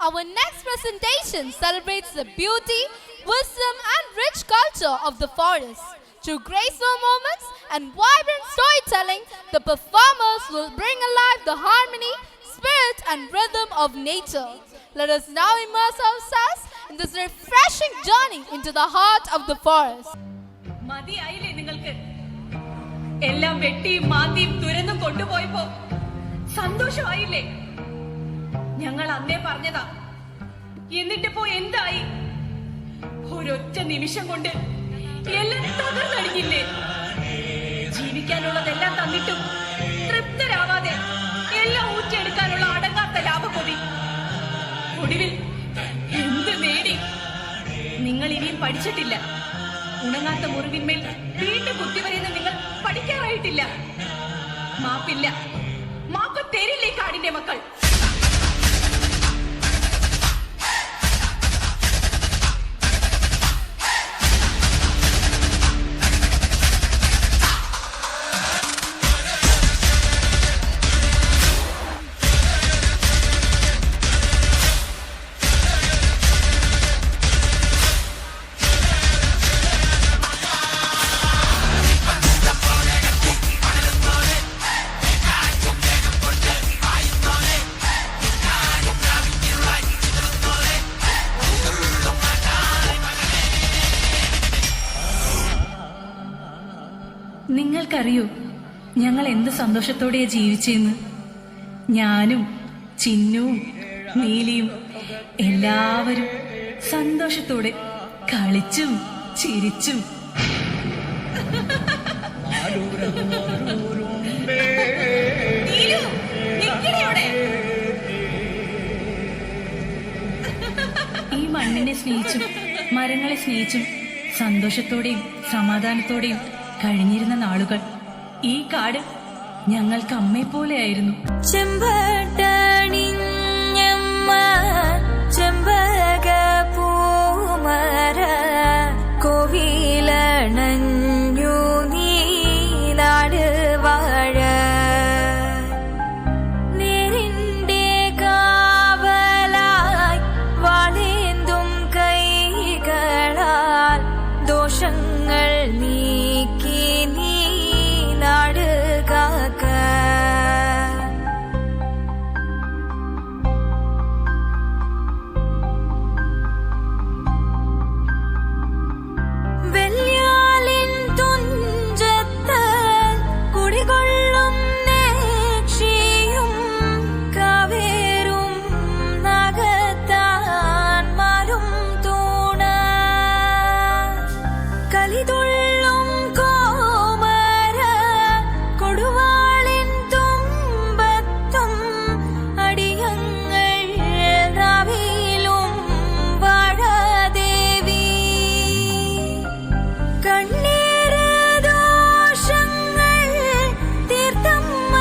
Our next presentation celebrates the beauty, wisdom and rich culture of the forest. Through graceful moments and vibrant storytelling, the performers will bring alive the harmony, spirit and rhythm of nature. Let us now immerse ourselves in this refreshing journey into the heart of the forest. മതിയായില്ലേ നിങ്ങൾക്ക്? എല്ലാം വെട്ടിയും മാന്തിയും തുരന്നും കൊണ്ടുപോയപ്പോ സന്തോഷമായില്ലേ? ഞങ്ങൾ അന്നേ പറഞ്ഞതാ, എന്നിട്ടിപ്പോ എന്തായി? ഒരൊറ്റ നിമിഷം കൊണ്ട് എല്ലാം തകർന്നടിഞ്ഞില്ലേ? ജീവിക്കാനുള്ളതെല്ലാം തന്നിട്ടും തൃപ്തരാവാതെ എല്ലാം ഊറ്റിയെടുക്കാനുള്ള അടങ്ങാത്ത ലാഭക്കൊതി. ഒടുവിൽ എന്ത് നേടി? നിങ്ങൾ ഇനിയും പഠിച്ചിട്ടില്ല. ഉണങ്ങാത്ത മുറിവിന്മേൽ വീണ്ടും കുത്തിവരെയെന്ന് നിങ്ങൾ പഠിക്കാറായിട്ടില്ല. മാപ്പില്ല, മാപ്പ് തരില്ലേ കാടിന്റെ മക്കൾ. നിങ്ങൾക്കറിയോ ഞങ്ങൾ എന്ത് സന്തോഷത്തോടെയാ ജീവിച്ചെന്ന്? ഞാനും ചിന്നുവും നീലിയും എല്ലാവരും സന്തോഷത്തോടെ കളിച്ചും ചിരിച്ചും. ഈ മണ്ണിനെ സ്നേഹിച്ചും മരങ്ങളെ സ്നേഹിച്ചും സന്തോഷത്തോടെയും സമാധാനത്തോടെയും കഴിഞ്ഞിരുന്ന നാളുകൾ. ഈ കാട് ഞങ്ങൾക്ക് അമ്മയെപ്പോലെയായിരുന്നു. ചെമ്പട്ടണിഞ്ഞമ്മ ചെമ്പക പൂമര കോവിലണഞ്ഞു നീ നാട് വാഴ നേരിന്റെ കാവലായി വളേന്തും കൈകളാൽ ദോഷങ്ങൾ നീക്കി നീ നാട് കാക്ക. വെള്ളിയാലിൻ തുഞ്ചത്ത് കുടികൊള്ളും നേക്ഷിയും കാവേരും നഗത്താന്മാരും തൂണ കലിതുള്ളും കോമര കൊടുവാളിൻ തുമ്പത്തും അടിയങ്ങൾ രാവിലും വാഴദേവി കണ്ണീര് ദോഷങ്ങൾ തീർത്തമ്മ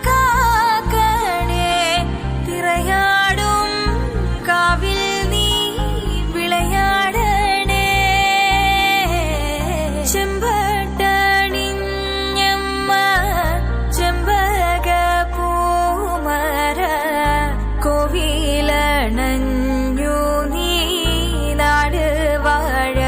കാക്കണേ തിറയാടും കാവിൽ നീ വിളയാടണേ. ചെമ്പട്ടണിഞ്ഞമ്മ ചെമ്പക പൂമര കോവിലണഞ്ഞു നീ നാട് വാഴ.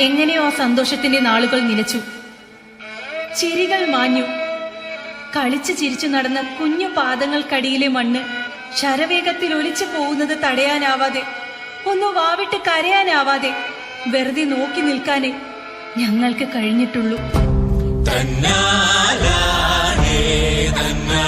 എങ്ങനെയോ ആ സന്തോഷത്തിന്റെ നാളുകൾ നിലച്ചു. ചിരികൾ മാഞ്ഞു. കളിച്ചു ചിരിച്ചു നടന്ന കുഞ്ഞു പാദങ്ങൾക്കടിയിലെ മണ്ണ് ശരവേഗത്തിൽ ഒലിച്ചു പോകുന്നത് തടയാനാവാതെ, ഒന്ന് വാവിട്ട് കരയാനാവാതെ വെറുതെ നോക്കി നിൽക്കാനേ ഞങ്ങൾക്ക് കഴിഞ്ഞിട്ടുള്ളൂ. തന്നാലാണേ തന്നാ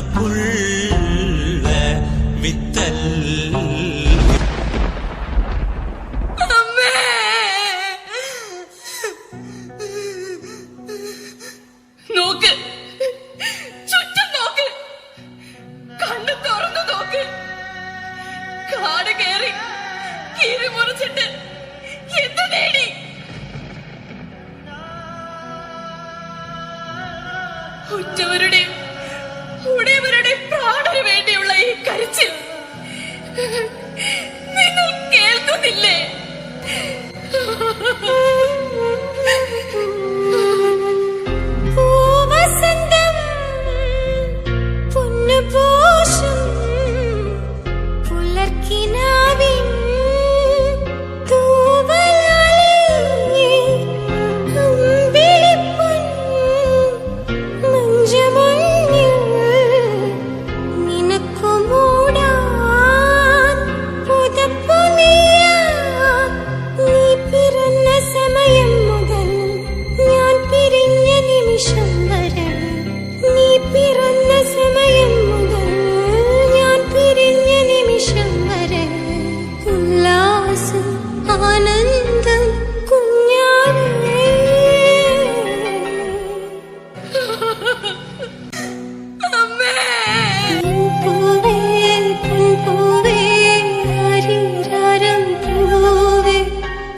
நினப்புள்ள வித்தல் നോക്ക്, ചുറ്റും നോക്ക്, കണ്ണു തുറന്നു നോക്ക്. കാട് കയറി കീറി മുറിച്ചിട്ട് എന്ത് നേടി? ഉറ്റവരുടെയും ഉടയവരുടെയും പ്രാണന് വേണ്ടിയുള്ള ഈ കരച്ചിൽ നിങ്ങൾ കേൾക്കുന്നില്ലേ? പൂവസന്തം പൊന്നുപോഷം പുലർക്കിനാവിൻ തൂവലാലേ അമ്പിളിപ്പൊൻ മഞ്ചമഞ്ഞിൽ നിനക്കു മൂടാൻ പുതപ്പു നീയാൻ. നീ പിറന്ന സമയം മുതൽ ഞാൻ പിരിഞ്ഞ നിമിഷം വരെ, നീ പിറന്ന സമയം മുതൽ ഞാൻ പിരിഞ്ഞ നിമിഷം വരെ ഉല്ലാസം ആനന്ദം കുഞ്ഞാവേ. പൂവേ പൂവേ ആരീരാരം പൂവേ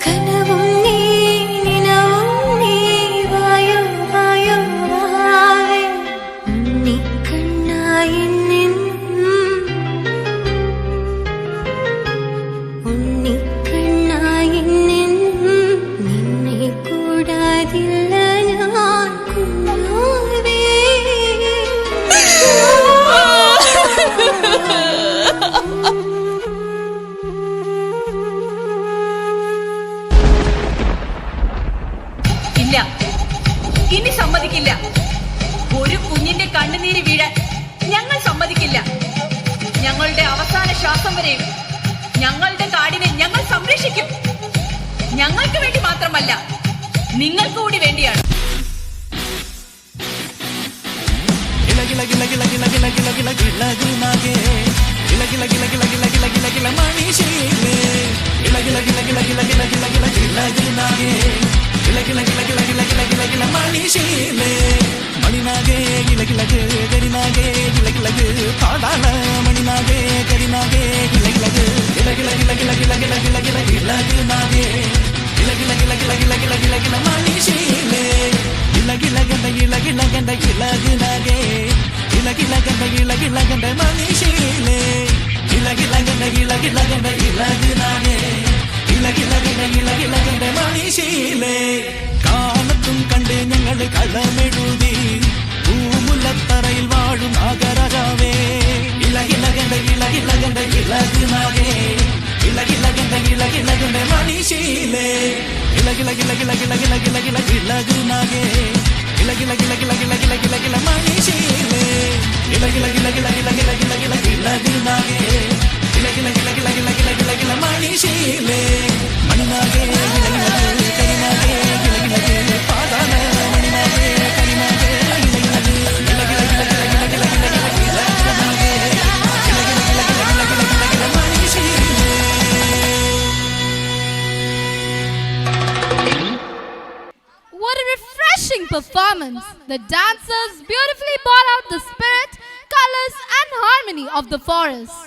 കനവും നീ നിനവും നീ വായോ വായോ വാവേ. ഉണ്ണിക്കണ്ണായി നിന്നും ഉണ്ണിക്കണ്ണായി നിന്നും നിന്നെ കൂടാതില്ല ഞാൻ കുഞ്ഞാവേ. ഇല്ല, ഇനി സമ്മതിക്കില്ല. ഒരു കുഞ്ഞിന്റെ കണ്ണുനീര് വീഴാൻ ഞങ്ങൾ സമ്മതിക്കില്ല. ഞങ്ങളുടെ അവസാന ശ്വാസം വരെയും ഞങ്ങളുടെ കാടിനെ ഞങ്ങൾ സംരക്ഷിക്കും. ഞങ്ങൾക്ക് വേണ്ടി മാത്രമല്ല, നിങ്ങൾക്ക് കൂടി വേണ്ടിയാണ്. மணிநாகே கிளகிளகு கரிநாகே கிளகிளகு பாடாள மணிநாகே கரிநாகே கிளகிளகு கிளகிளகிளகிளகிளகிளகிளகிளகிளகு நாகே கிளகிளகிளகிளகிளகிளகிளகிள மணிஷீலே கிளகிளகண்ட கிளகிளகண்ட கிளகு நாகே கிளகிளகண்ட கிளகிளகண்ட மணிஷீலே கிளகிளகண்ட கிளகிளகண்ட கிளகு நாகே கிளகிளகண்ட கிளகிளகண்ட மணிஷീലേ കാലത്തും കണ്ട് ഞങ്ങൾ കളമെഴുതി പൂമുല്ലത്തറയിൽ വാഴും ആകരകാവേ ഇളകിളകണ്ട ഇളകിളകണ്ട ഇളകിനാകേ ഇളകിളകണ്ട ഇളകിളകണ്ട മണിശീലേ ഇളകിളകിളകിളകിളകിളകിളകിള ഇളകിനാകേ ഇളകിളകിളകിളകിളകിളകിള മണിശീലേ ഇളകിളകിളകിളകിളകിളകിളകിള ഇളകിനാകേ ഇളകിളകിളകിളകിളകിളകിള മണിശീലേ മണിനാകേ ഇളകിളക് കരിനാകേ ഇളകിളക് പാതാള മണിനാകേ കരിനാകേ ഇളകിളക് ഇളകിളകിളകിളകിളകിളകിളകിളകിളനാകേ ഇളകിളകിളകിളകിളകിളകിളകിള മണിശീലേ. What a refreshing performance! The dancers beautifully brought out the spirit, colors, and harmony of the forest.